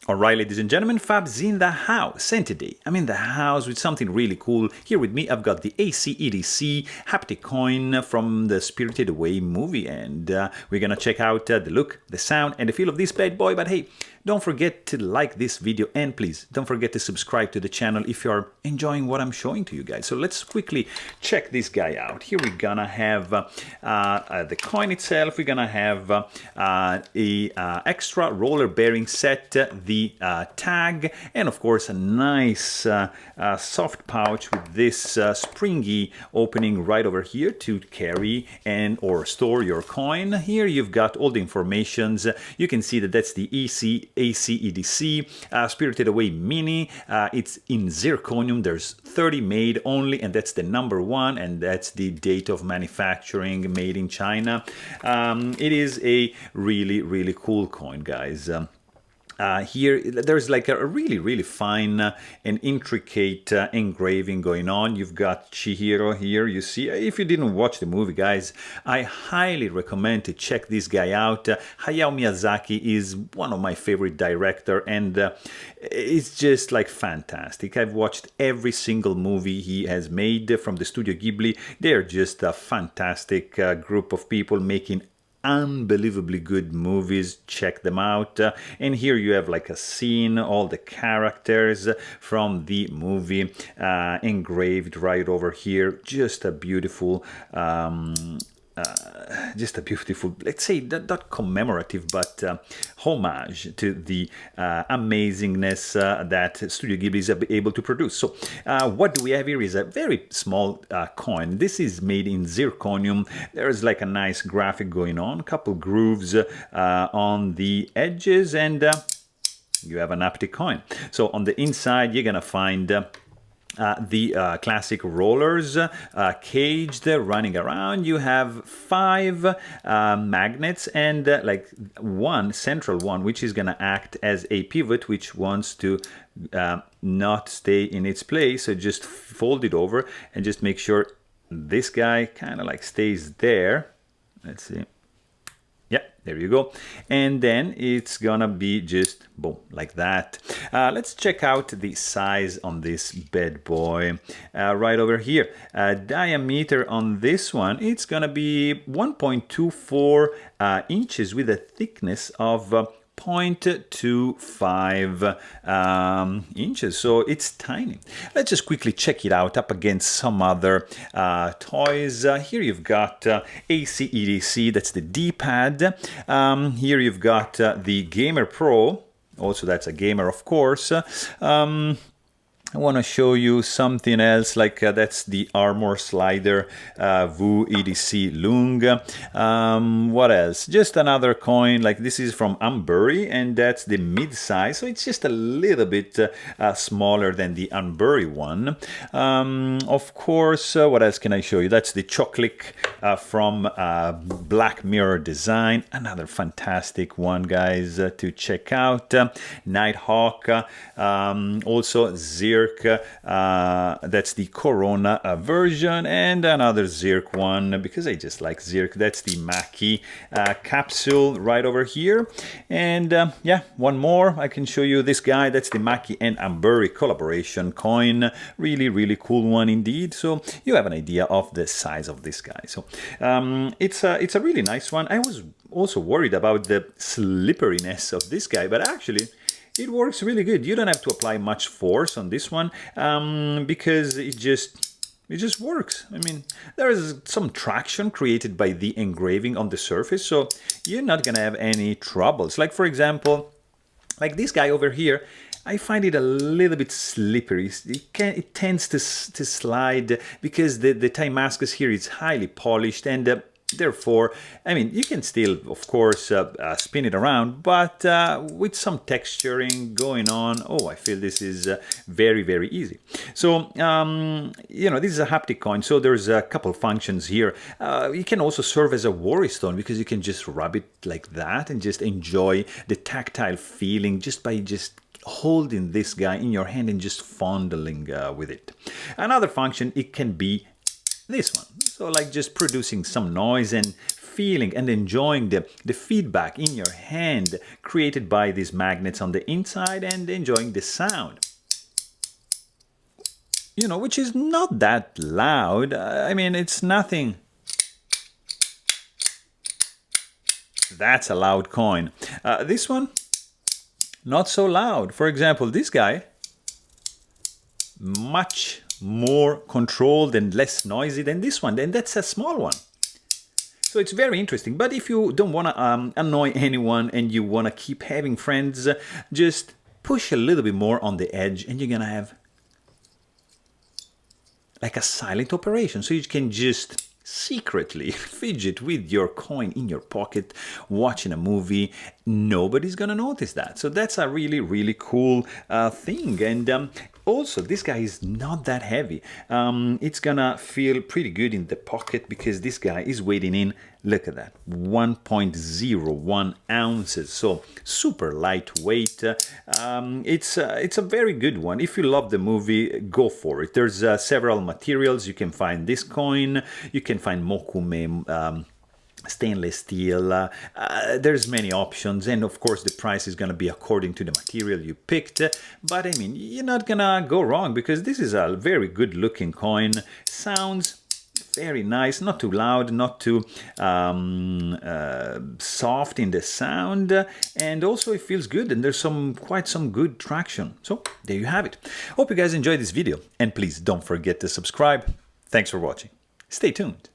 Alright, ladies and gentlemen, Fab's in the house, and today I'm in the house with something really cool. Here with me I've got the ACEDC haptic coin from the Spirited Away movie, and we're gonna check out the look, the sound, and the feel of this bad boy. But hey, don't forget to like this video, and please don't forget to subscribe to the channel if you're enjoying what I'm showing to you guys. So let's quickly check this guy out. Here we're gonna have the coin itself. We're gonna have a extra roller bearing set, the tag, and of course a nice soft pouch with this springy opening right over here to carry and or store your coin. Here you've got all the informations. You can see that that's the ACEDC Spirited Away Mini. It's in zirconium. There's 30 made only, and that's the #1, and that's the date of manufacturing, made in China. It is a really cool coin, guys. Here there's like a really fine and intricate engraving going on. You've got Chihiro here, you see. If you didn't watch the movie, guys, I highly recommend to check this guy out. Hayao Miyazaki is one of my favorite director, and it's just like fantastic. I've watched every single movie he has made from the Studio Ghibli. They're just a fantastic group of people making unbelievably good movies. Check them out. And here you have like a scene, all the characters from the movie engraved right over here. Just a beautiful let's say not commemorative, but homage to the amazingness that Studio Ghibli is able to produce. So what do we have here is a very small coin. This is made in zirconium. There's like a nice graphic going on, a couple grooves on the edges, and you have an haptic coin. So on the inside you're gonna find the classic rollers caged, running around. You have 5 magnets, and like one central one which is gonna act as a pivot, which wants to not stay in its place. So just fold it over and just make sure this guy kind of like stays there. Let's see. Yeah, there you go. And then it's gonna be just boom, like that. Let's check out the size on this bad boy right over here. Diameter on this one, it's gonna be 1.24 inches with a thickness of 0.25 inches, so it's tiny. Let's just quickly check it out up against some other toys. Here you've got ACEDC, that's the D-pad. Here you've got the Gamer Pro, also that's a gamer, of course. I want to show you something else, like that's the armor slider, Vu EDC Lung. What else? Just another coin, like this is from Unbury, and that's the mid-size, so it's just a little bit smaller than the Unbury one. Of course, what else can I show you? That's the Chocolate from Black Mirror Design, another fantastic one, guys, to check out. Nighthawk, also Zirc. That's the Corona version, and another Zirc one, because I just like Zirc. That's the Maki capsule right over here. And yeah, one more. I can show you this guy. That's the Maki and Unbury collaboration coin. Really cool one indeed. So you have an idea of the size of this guy. So it's a really nice one. I was also worried about the slipperiness of this guy, but actually it works really good. You don't have to apply much force on this one because it just works. I mean, there is some traction created by the engraving on the surface, so you're not gonna have any troubles. Like, for example, like this guy over here, I find it a little bit slippery. It tends to slide because the Timascus here is highly polished, and therefore, I mean, you can still, of course, spin it around, but with some texturing going on, oh, I feel this is very easy. So, you know, this is a haptic coin, so there's a couple functions here. You can also serve as a worry stone, because you can just rub it like that and just enjoy the tactile feeling just by just holding this guy in your hand and just fondling with it. Another function, it can be this one. So like just producing some noise and feeling and enjoying the feedback in your hand created by these magnets on the inside and enjoying the sound. You know, which is not that loud. I mean, it's nothing. That's a loud coin. This one, not so loud. For example, this guy, much more controlled and less noisy than this one, and that's a small one. So it's very interesting. But if you don't want to annoy anyone and you want to keep having friends, just push a little bit more on the edge and you're going to have like a silent operation. So you can just secretly fidget with your coin in your pocket watching a movie. Nobody's gonna notice that. So that's a really, really cool thing. And also, this guy is not that heavy. It's gonna feel pretty good in the pocket because this guy is weighing in, look at that, 1.01 ounces. So super lightweight. It's a very good one. If you love the movie, go for it. There's several materials. You can find this coin. You can find mokume, stainless steel. There's many options, and of course the price is going to be according to the material you picked. But I mean, you're not gonna go wrong because this is a very good looking coin. Sounds very nice, not too loud, not too soft in the sound, and also it feels good, and there's quite some good traction. So there you have it. Hope you guys enjoyed this video, and please don't forget to subscribe. Thanks for watching. Stay tuned.